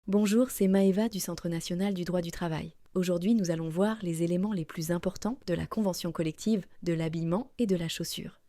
Bonjour, c'est Maëva du Centre national du droit du travail. Aujourd'hui, nous allons voir les éléments les plus importants de la convention collective de l'habillement et de la chaussure.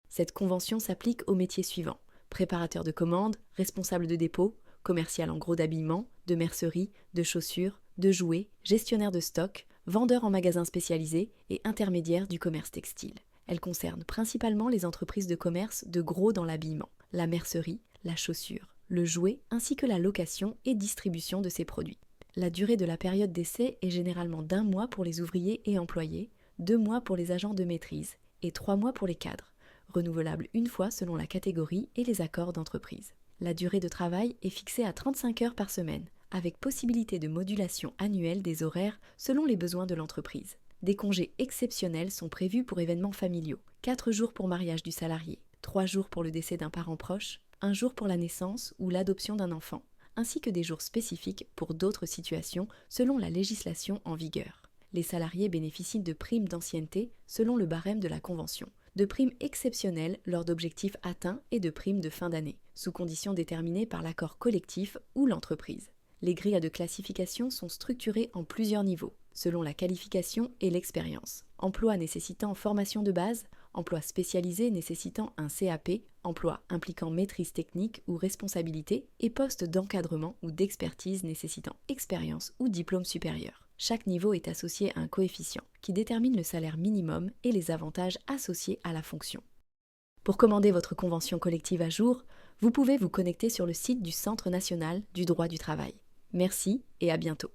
Cette convention s'applique aux métiers suivants: préparateur de commandes, responsable de dépôt, commercial en gros d'habillement, de mercerie, de chaussures, de jouets, gestionnaire de stock, vendeur en magasin spécialisé et intermédiaire du commerce textile. Elle concerne principalement les entreprises de commerce de gros dans l'habillement, la mercerie, la chaussure, le jouet ainsi que la location et distribution de ces produits. La durée de la période d'essai est généralement d'1 mois pour les ouvriers et employés, 2 mois pour les agents de maîtrise et 3 mois pour les cadres, renouvelable une fois selon la catégorie et les accords d'entreprise. La durée de travail est fixée à 35 heures par semaine, avec possibilité de modulation annuelle des horaires selon les besoins de l'entreprise. Des congés exceptionnels sont prévus pour événements familiaux: 4 jours pour mariage du salarié, 3 jours pour le décès d'un parent proche, 1 jour pour la naissance ou l'adoption d'un enfant, ainsi que des jours spécifiques pour d'autres situations selon la législation en vigueur. Les salariés bénéficient de primes d'ancienneté selon le barème de la Convention, de primes exceptionnelles lors d'objectifs atteints et de primes de fin d'année, sous conditions déterminées par l'accord collectif ou l'entreprise. Les grilles de classification sont structurées en plusieurs niveaux, selon la qualification et l'expérience. Emploi nécessitant formation de base, emploi spécialisé nécessitant un CAP, emploi impliquant maîtrise technique ou responsabilité, et poste d'encadrement ou d'expertise nécessitant expérience ou diplôme supérieur. Chaque niveau est associé à un coefficient qui détermine le salaire minimum et les avantages associés à la fonction. Pour commander votre convention collective à jour, vous pouvez vous connecter sur le site du Centre national du droit du travail. Merci et à bientôt.